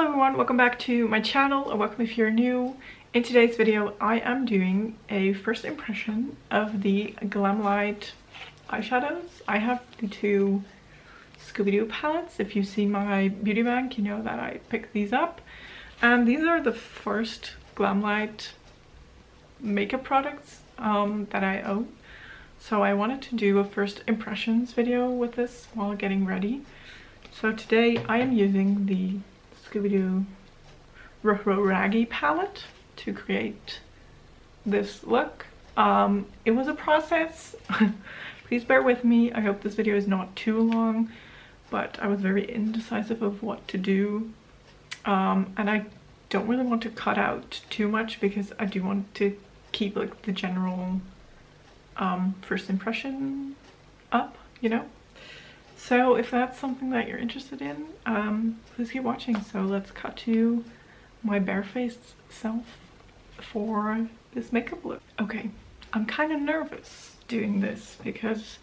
Hello everyone, welcome back to my channel, or welcome if you're new. In today's video, I am doing a first impression of the GlamLite eyeshadows. I have the two Scooby Doo palettes. If you see my beauty bank, you know that I picked these up. And these are the first GlamLite makeup products that I own. So I wanted to do a first impressions video with this while getting ready. So today I am using the Scooby Doo Raggy palette to create this look. It was a process. Please bear with me. I hope this video is not too long, but I was very indecisive of what to do. And I don't really want to cut out too much because I do want to keep like the general first impression up, you know? So if that's something that you're interested in, please keep watching. So let's cut to my barefaced self for this makeup look. Okay, I'm kind of nervous doing this because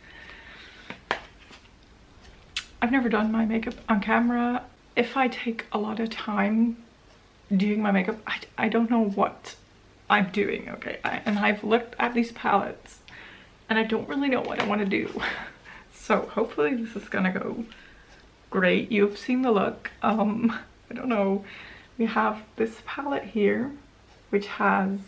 I've never done my makeup on camera. If I take a lot of time doing my makeup, I don't know what I'm doing, okay? And I've looked at these palettes and I don't really know what I want to do. So hopefully this is gonna go great. You've seen the look. I don't know. We have this palette here, which has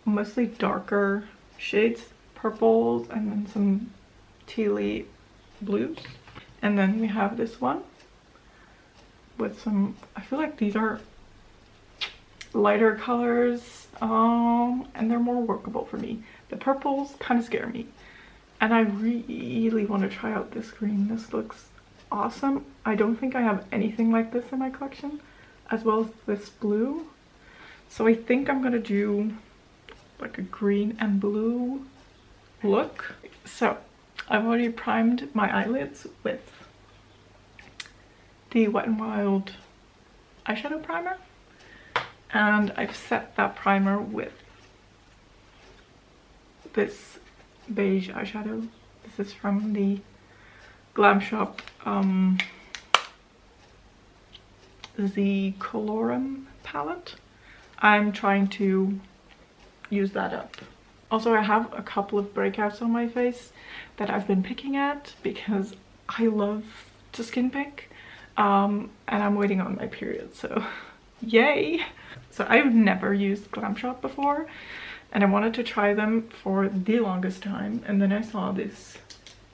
mostly darker shades, purples, and then some tealy blues. And then we have this one with some, I feel like these are lighter colors, and they're more workable for me. The purples kind of scare me. And I really want to try out this green. This looks awesome. I don't think I have anything like this in my collection, as well as this blue. So I think I'm gonna do like a green and blue look. So I've already primed my eyelids with the Wet n Wild eyeshadow primer. And I've set that primer with this beige eyeshadow. This is from the Glam Shop the Colorum palette. I'm trying to use that up. Also, I have a couple of breakouts on my face that I've been picking at because I love to skin pick, and I'm waiting on my period, so yay! So I've never used Glam Shop before, and I wanted to try them for the longest time, and then I saw this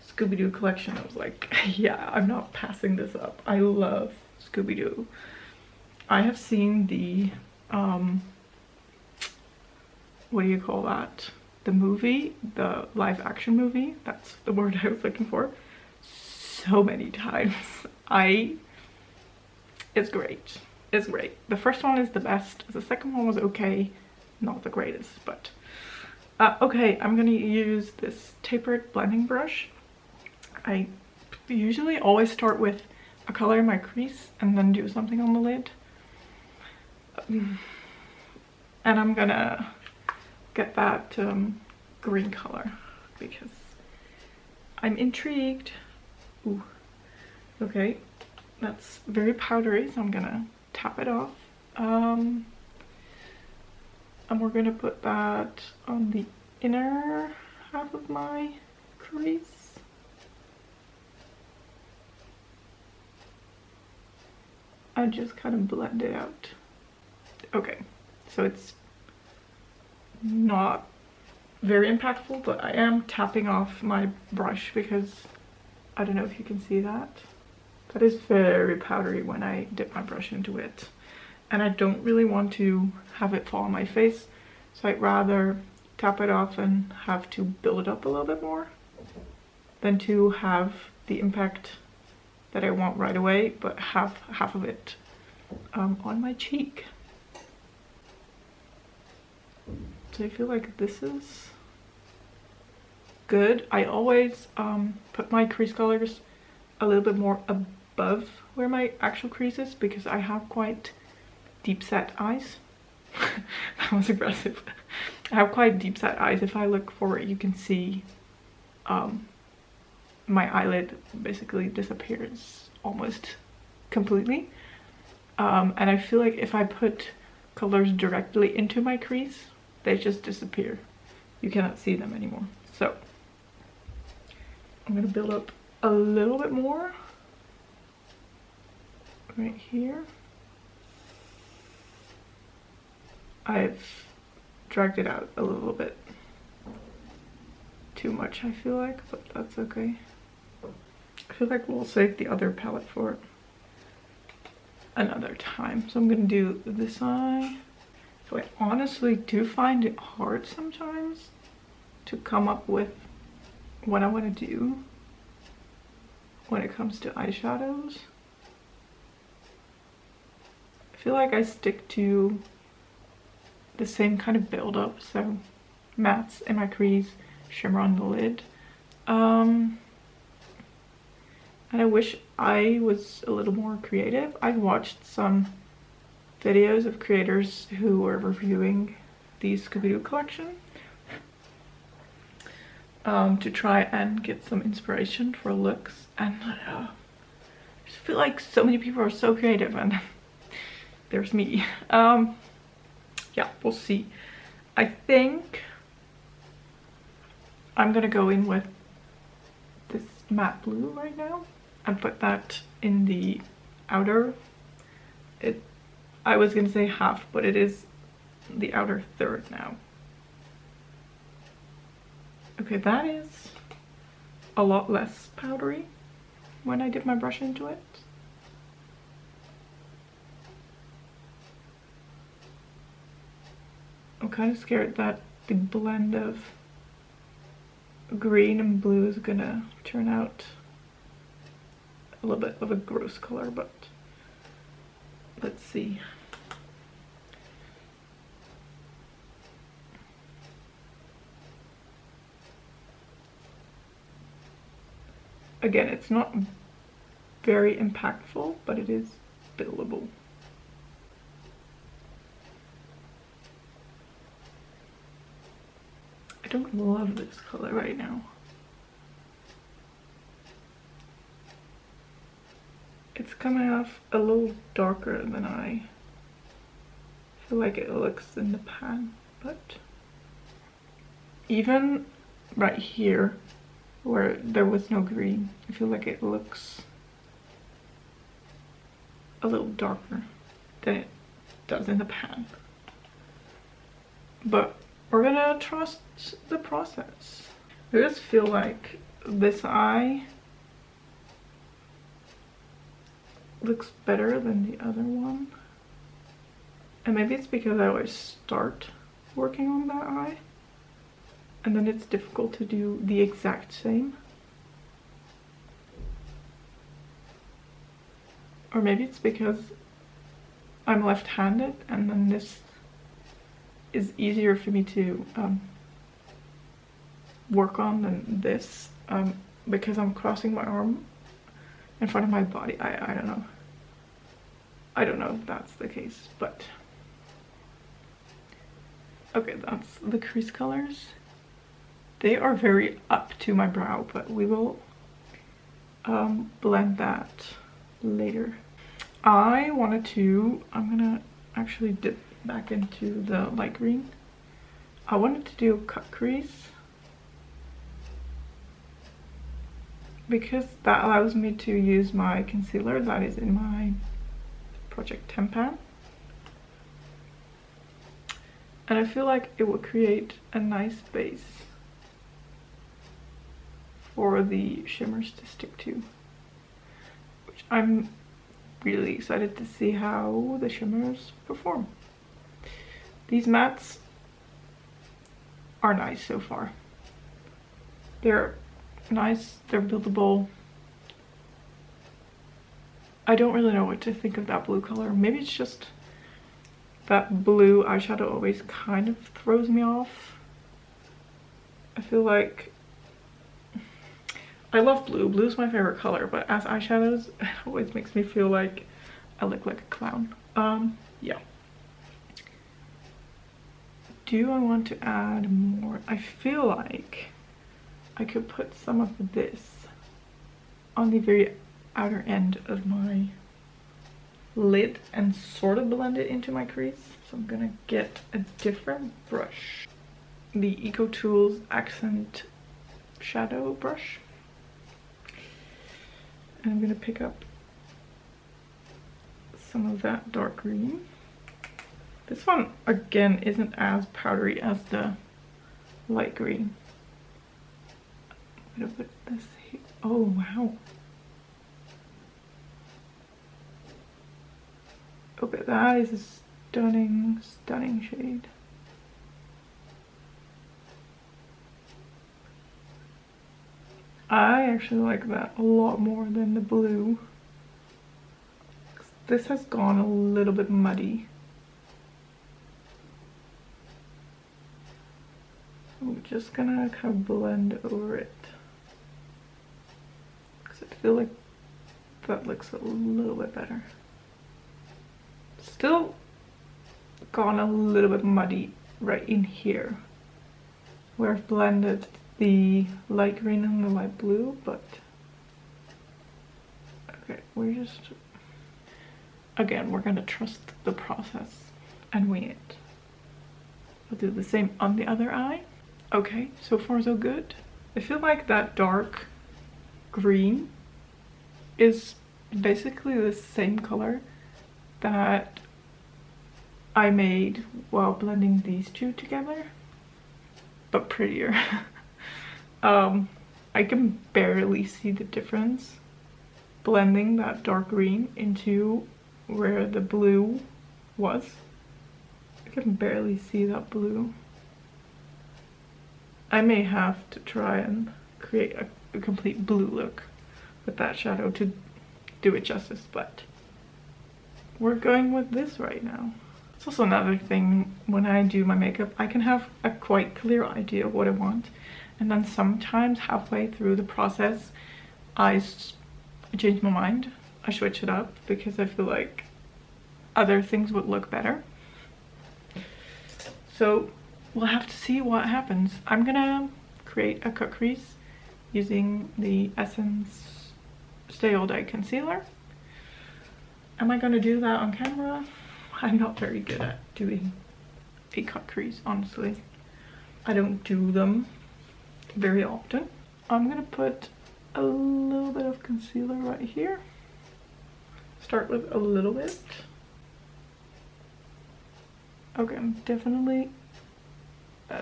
Scooby Doo collection. I was like, yeah, I'm not passing this up. I love Scooby Doo. I have seen the what do you call that? The movie, the live action movie, that's the word I was looking for, so many times. It's great. It's great. The first one is the best. The second one was okay. Not the greatest, but okay, I'm gonna use this tapered blending brush. I usually always start with a color in my crease and then do something on the lid. And I'm gonna get that green color because I'm intrigued. Ooh. Okay, that's very powdery, so I'm gonna tap it off. And we're gonna put that on the inner half of my crease. And just kind of blend it out. Okay, so it's not very impactful, but I am tapping off my brush because I don't know if you can see that. That is very powdery when I dip my brush into it. And I don't really want to have it fall on my face, so I'd rather tap it off and have to build it up a little bit more than to have the impact that I want right away, but have half of it on my cheek. So I feel like this is good. I always put my crease colors a little bit more above where my actual crease is because I have quite deep set eyes. That was aggressive. I have quite deep set eyes. If I look forward, you can see my eyelid basically disappears almost completely. And I feel like if I put colors directly into my crease, they just disappear. You cannot see them anymore. So I'm gonna build up a little bit more right here. I've dragged it out a little bit too much, I feel like, but that's okay. I feel like we'll save the other palette for another time. So I'm gonna do this eye. So I honestly do find it hard sometimes to come up with what I want to do when it comes to eyeshadows. I feel like I stick to the same kind of build up, so mattes in my crease, shimmer on the lid. And I wish I was a little more creative. I watched some videos of creators who were reviewing the Scooby Doo collection to try and get some inspiration for looks, and I just feel like so many people are so creative and there's me. Yeah, we'll see. I think I'm gonna go in with this matte blue right now and put that in the outer, I was gonna say half, but it is the outer third now. Okay, that is a lot less powdery when I dip my brush into it. I'm kind of scared that the blend of green and blue is gonna turn out a little bit of a gross color, but let's see. Again, it's not very impactful, but it is buildable. I don't love this color right now. It's coming off a little darker than I feel like it looks in the pan, but even right here where there was no green, I feel like it looks a little darker than it does in the pan. But we're gonna trust the process. I just feel like this eye looks better than the other one. And maybe it's because I always start working on that eye, and then it's difficult to do the exact same. Or maybe it's because I'm left-handed and then this is easier for me to work on than this, because I'm crossing my arm in front of my body. I don't know. I don't know if that's the case, but okay, that's the crease colors. They are very up to my brow, but we will blend that later. I'm gonna actually dip back into the light green. I wanted to do a cut crease because that allows me to use my concealer that is in my Project 10 pan. And I feel like it will create a nice base for the shimmers to stick to, which I'm really excited to see how the shimmers perform. These mattes are nice so far. They're nice, they're buildable. I don't really know what to think of that blue color. Maybe it's just that blue eyeshadow always kind of throws me off. I feel like I love blue. Blue's my favorite color, but as eyeshadows, it always makes me feel like I look like a clown. Yeah. Do I want to add more? I feel like I could put some of this on the very outer end of my lid and sort of blend it into my crease. So I'm gonna get a different brush. The Eco Tools Accent Shadow brush. And I'm gonna pick up some of that dark green. This one, again, isn't as powdery as the light green. I'm gonna put this here. Oh, wow. Okay, that is a stunning, stunning shade. I actually like that a lot more than the blue. This has gone a little bit muddy. I'm just gonna kind of blend over it, because I feel like that looks a little bit better. Still gone a little bit muddy right in here, where I've blended the light green and the light blue, but okay, we're just, again, we're gonna trust the process and wing it. I'll do the same on the other eye. Okay, so far so good. I feel like that dark green is basically the same color that I made while blending these two together, but prettier. I can barely see the difference blending that dark green into where the blue was. I can barely see that blue. I may have to try and create a complete blue look with that shadow to do it justice, but we're going with this right now. It's also another thing, when I do my makeup, I can have a quite clear idea of what I want, and then sometimes halfway through the process I change my mind. I switch it up because I feel like other things would look better. So we'll have to see what happens. I'm gonna create a cut crease using the Essence Stay All Day Concealer. Am I gonna do that on camera? I'm not very good at doing a cut crease, honestly. I don't do them very often. I'm gonna put a little bit of concealer right here. Start with a little bit. Okay, I'm definitely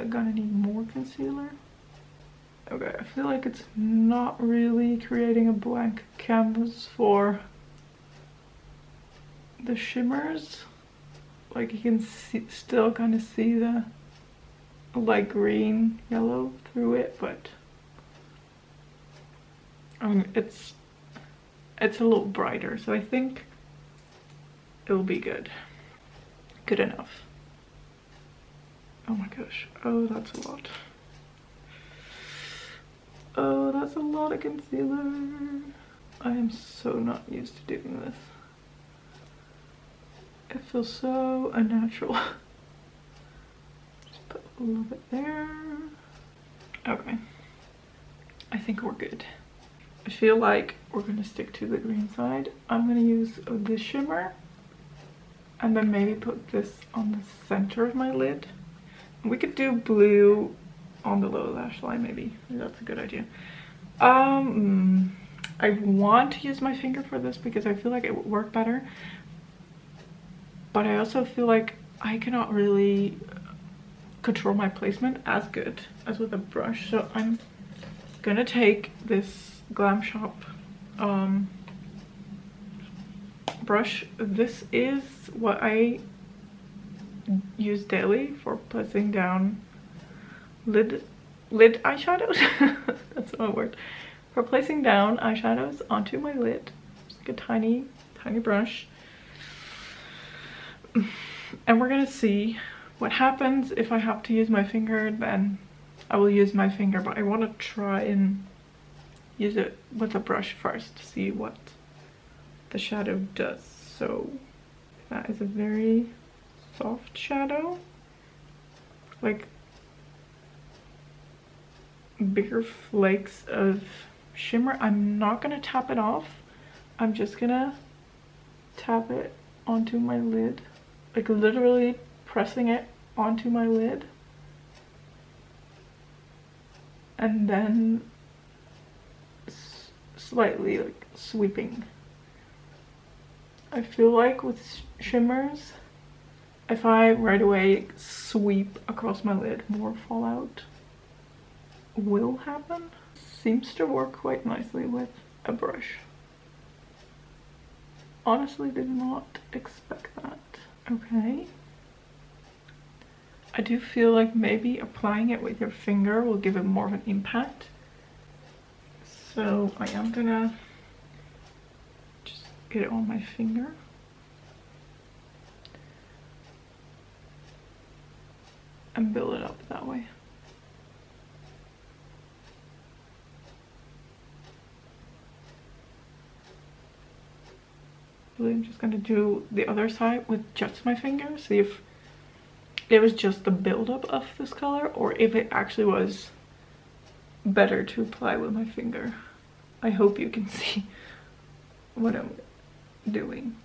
gonna need more concealer. Okay, I feel like it's not really creating a blank canvas for the shimmers. Like, you can see, still kind of see the light green yellow through it, but I mean, it's a little brighter, so I think it'll be good enough. Oh my gosh, oh, that's a lot. Oh, that's a lot of concealer. I am so not used to doing this. It feels so unnatural. Just put a little bit there. Okay, I think we're good. I feel like we're gonna stick to the green side. I'm gonna use this shimmer and then maybe put this on the center of my lid. We could do blue on the lower lash line, maybe. That's a good idea. I want to use my finger for this because I feel like it would work better, but I also feel like I cannot really control my placement as good as with a brush. So I'm gonna take this Glam Shop brush. This is what I use daily for placing down lid eyeshadows. That's the word. For placing down eyeshadows onto my lid. Just like a tiny brush. And we're gonna see what happens. If I have to use my finger, then I will use my finger, but I want to try and use it with a brush first to see what the shadow does. So that is a very soft shadow, like bigger flakes of shimmer. I'm not gonna tap it off. I'm just gonna tap it onto my lid, like literally pressing it onto my lid, and then slightly like sweeping. I feel like with shimmers, if I right away sweep across my lid, more fallout will happen. Seems to work quite nicely with a brush. Honestly, did not expect that. Okay. I do feel like maybe applying it with your finger will give it more of an impact. So I am gonna just get it on my finger. And build it up that way. I'm just gonna do the other side with just my finger, see if it was just the buildup of this color or if it actually was better to apply with my finger. I hope you can see what I'm doing.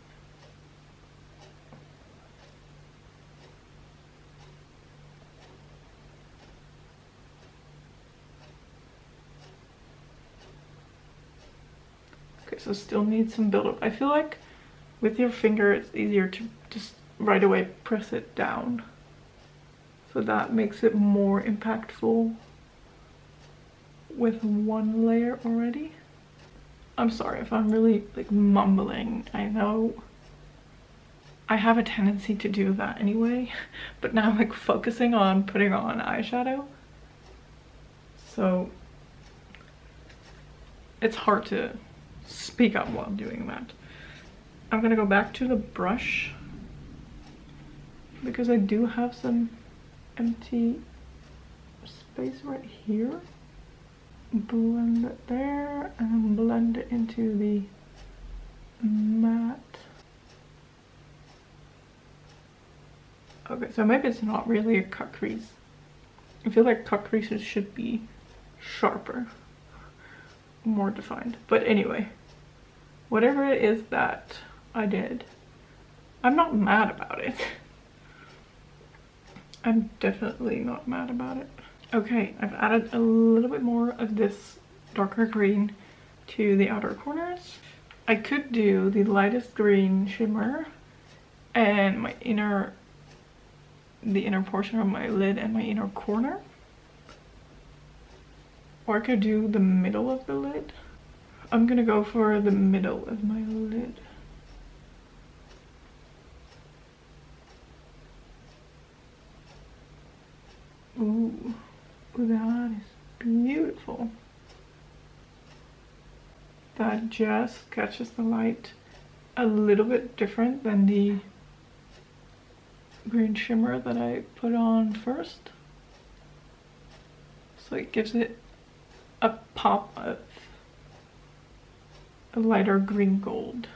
Okay, so still need some buildup. I feel like with your finger it's easier to just right away press it down. So that makes it more impactful with one layer already. I'm sorry if I'm really like mumbling. I know I have a tendency to do that anyway, but now I'm like focusing on putting on eyeshadow. So it's hard to speak up while doing that. I'm gonna go back to the brush because I do have some empty space right here. Blend it there and blend it into the matte. Okay, so maybe it's not really a cut crease. I feel like cut creases should be sharper, more defined. But anyway, whatever it is that I did, I'm not mad about it. I'm definitely not mad about it. Okay, I've added a little bit more of this darker green to the outer corners. I could do the lightest green shimmer and my the inner portion of my lid and my inner corner. Or I could do the middle of the lid. I'm gonna go for the middle of my lid. Ooh, that is beautiful. That just catches the light a little bit different than the green shimmer that I put on first. So it gives it a pop of a lighter green gold.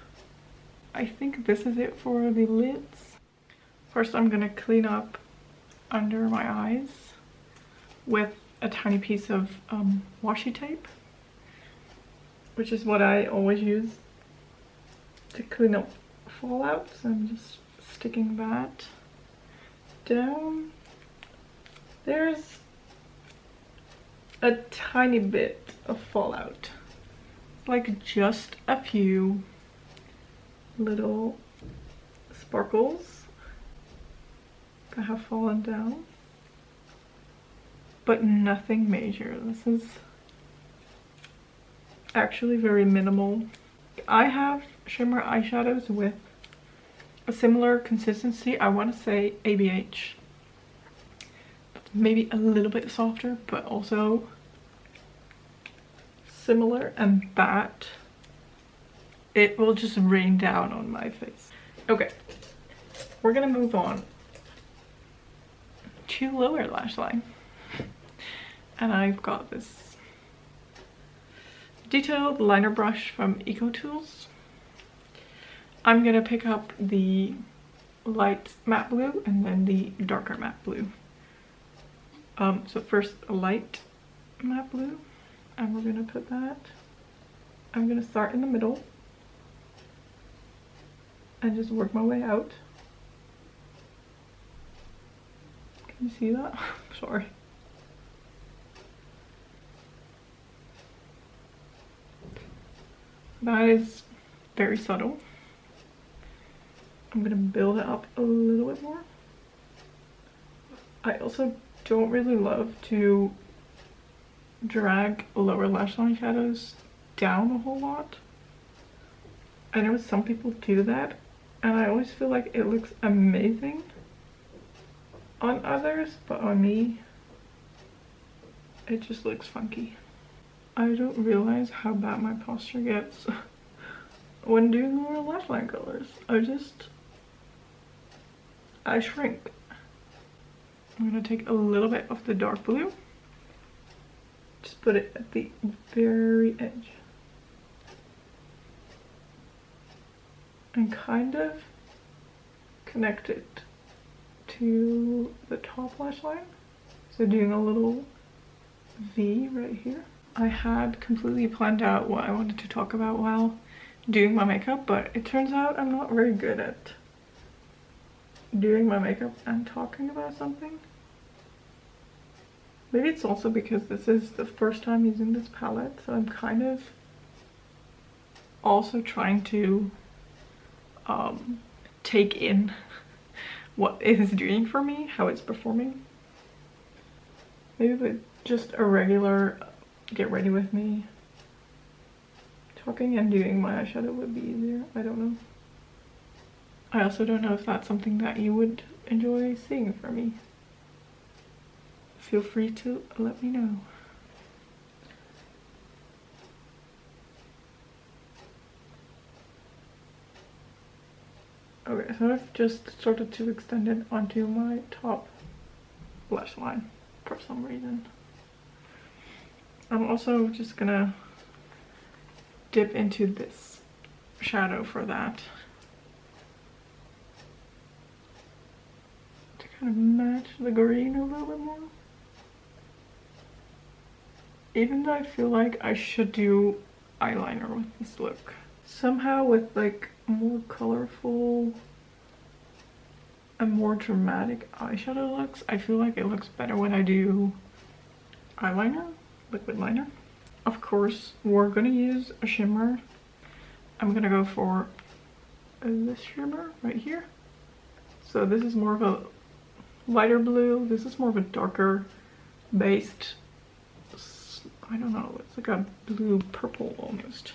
I think this is it for the lids. First I'm gonna clean up under my eyes with a tiny piece of washi tape, which is what I always use to clean up fallout. So I'm just sticking that down. There's a tiny bit of fallout, like just a few little sparkles that have fallen down, but nothing major. This is actually very minimal. I have shimmer eyeshadows with a similar consistency. I want to say ABH. Maybe a little bit softer, but also similar, and that it will just rain down on my face. Okay, we're gonna move on to lower lash line. And I've got this detailed liner brush from Eco Tools. I'm gonna pick up the light matte blue and then the darker matte blue. So first a light matte blue, and we're gonna put that. I'm gonna start in the middle and just work my way out. Can you see that? Sorry. That is very subtle. I'm gonna build it up a little bit more. I also don't really love to drag lower lash line shadows down a whole lot. I know some people do that, and I always feel like it looks amazing on others, but on me, it just looks funky. I don't realize how bad my posture gets when doing lower lash line colors. I shrink. I'm gonna take a little bit of the dark blue, just put it at the very edge, and kind of connect it to the top lash line. So doing a little V right here. I had completely planned out what I wanted to talk about while doing my makeup, but it turns out I'm not very good at doing my makeup and talking about something. Maybe it's also because this is the first time using this palette, so I'm kind of also trying to take in what it is doing for me, how it's performing. Maybe with just a regular get ready with me, talking and doing my eyeshadow would be easier. I don't know. I also don't know if that's something that you would enjoy seeing from me. Feel free to let me know. Okay, so I've just started to extend it onto my top lash line for some reason. I'm also just gonna dip into this shadow for that, to kind of match the green a little bit more. Even though I feel like I should do eyeliner with this look. Somehow with like more colorful and more dramatic eyeshadow looks, I feel like it looks better when I do eyeliner, liquid liner. Of course, we're gonna use a shimmer. I'm gonna go for this shimmer right here. So this is more of a lighter blue. This is more of a darker based, I don't know, it's like a blue purple almost.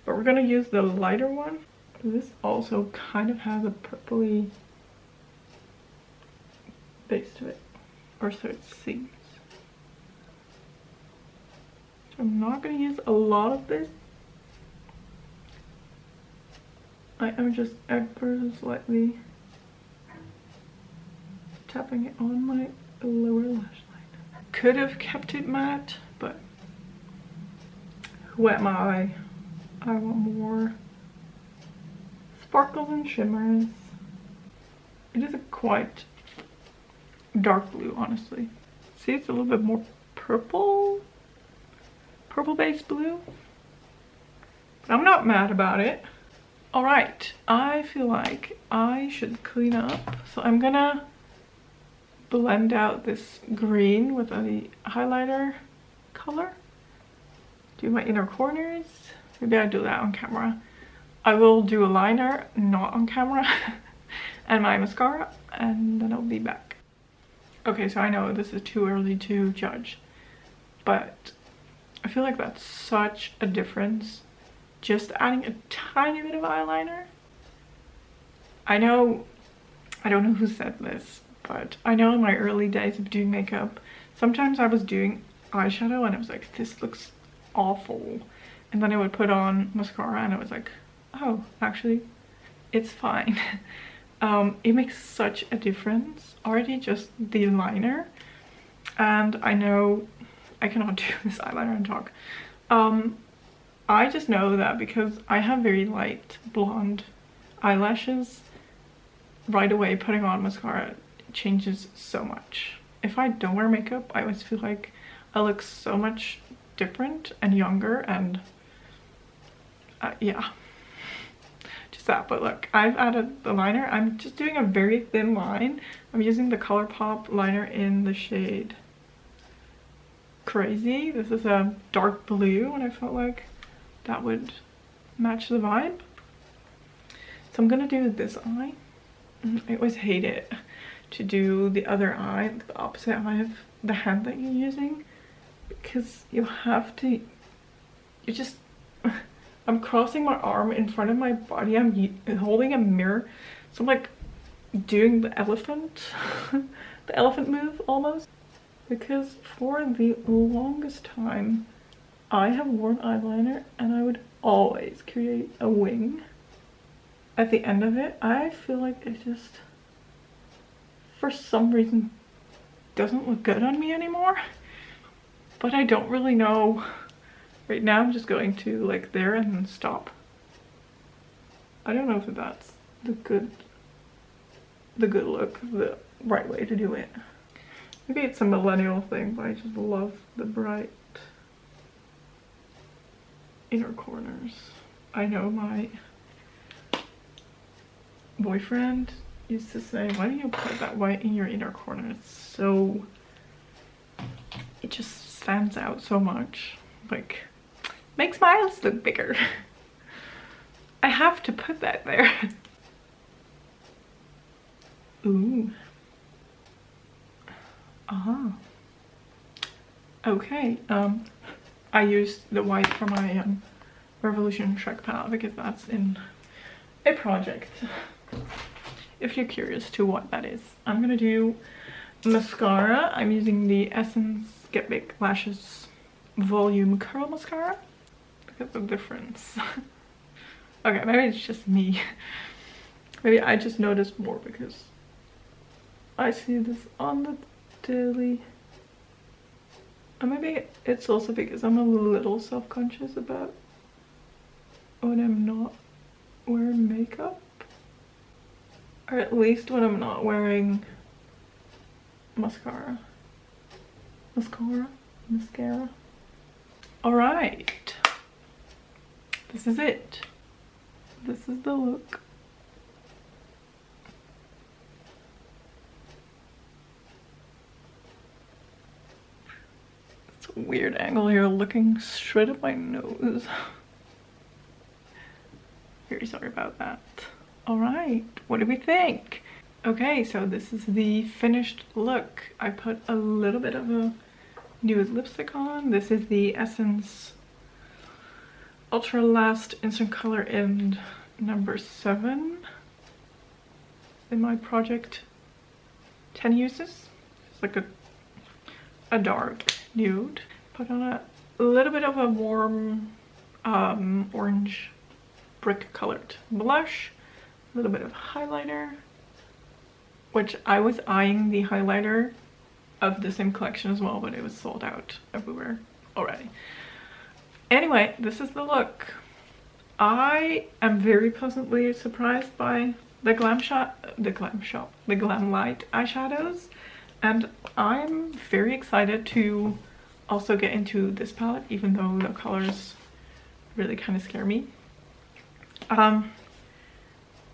But we're gonna use the lighter one. This also kind of has a purpley base to it, or so it seems. So I'm not gonna use a lot of this. I am just ever so slightly tapping it on my lower lash line. Could have kept it matte, but who am I? I want more sparkles and shimmers. It is a quite dark blue, honestly. See, it's a little bit more purple based blue. But I'm not mad about it. All right, I feel like I should clean up. So I'm gonna blend out this green with a highlighter color. Do my inner corners. Maybe I'll do that on camera. I will do a liner, not on camera, and my mascara, and then I'll be back. Okay, so I know this is too early to judge, but I feel like that's such a difference. Just adding a tiny bit of eyeliner. I know, I don't know who said this, but I know in my early days of doing makeup, sometimes I was doing eyeshadow and I was like, this looks awful. And then I would put on mascara and I was like, oh, actually, it's fine. It makes such a difference. Already just the liner. And I know I cannot do this eyeliner and talk. I just know that because I have very light blonde eyelashes, right away putting on mascara changes so much. If I don't wear makeup, I always feel like I look so much different and younger, and yeah, just that, but look, I've added the liner. I'm just doing a very thin line. I'm using the ColourPop liner in the shade Crazy. This is a dark blue, and I felt like that would match the vibe. So I'm gonna do this eye. I always hate it to do the other eye, the opposite eye of the hand that you're using, because you have to, you just, I'm crossing my arm in front of my body. I'm holding a mirror, so I'm like doing the elephant the elephant move almost, because for the longest time I have worn eyeliner and I would always create a wing at the end of it. I feel like it just, for some reason, doesn't look good on me anymore, but I don't really know. Right now I'm just going to like there and then stop. I don't know if that's the good look, the right way to do it. Maybe it's a millennial thing, but I just love the bright inner corners. I know my boyfriend used to say, why don't you put that white in your inner corners? So it just stands out so much. Like, makes my eyes look bigger. I have to put that there. Ooh. Ah. Okay. I used the white for my Revolution Shrek palette because that's in a project. If you're curious to what that is. I'm gonna do mascara. I'm using the Essence Get Big Lashes Volume Curl Mascara. Look at the difference. Okay, maybe it's just me. Maybe I just noticed more because I see this on the daily. Or maybe it's also because I'm a little self-conscious about when I'm not wearing makeup. Or at least when I'm not wearing mascara. Mascara. Alright. This is it. This is the look. It's a weird angle here, looking straight at my nose. Very sorry about that. Alright, what do we think? Okay, so this is the finished look. I put a little bit of a nude lipstick on. This is the Essence Ultra Last Instant Color in number 7 in my project 10 uses. It's like a dark nude. Put on a little bit of a warm orange brick colored blush, a little bit of highlighter, which I was eyeing the highlighter of the same collection as well, but it was sold out everywhere already. Anyway, this is the look. I am very pleasantly surprised by the GlamLite eyeshadows, and I'm very excited to also get into this palette, even though the colors really kind of scare me.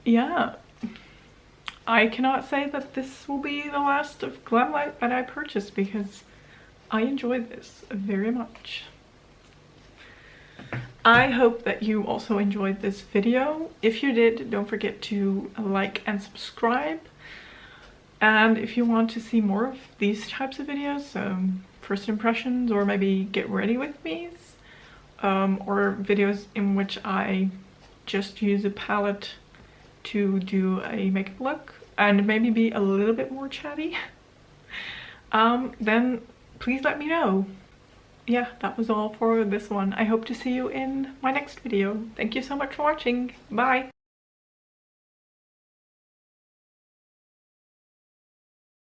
Yeah, I cannot say that this will be the last of GlamLite that I purchased because I enjoyed this very much. I hope that you also enjoyed this video. If you did, don't forget to like and subscribe. And if you want to see more of these types of videos, first impressions, or maybe get ready with me's, or videos in which I just use a palette to do a makeup look and maybe be a little bit more chatty, then please let me know. Yeah, that was all for this one. I hope to see you in my next video. Thank you so much for watching. Bye!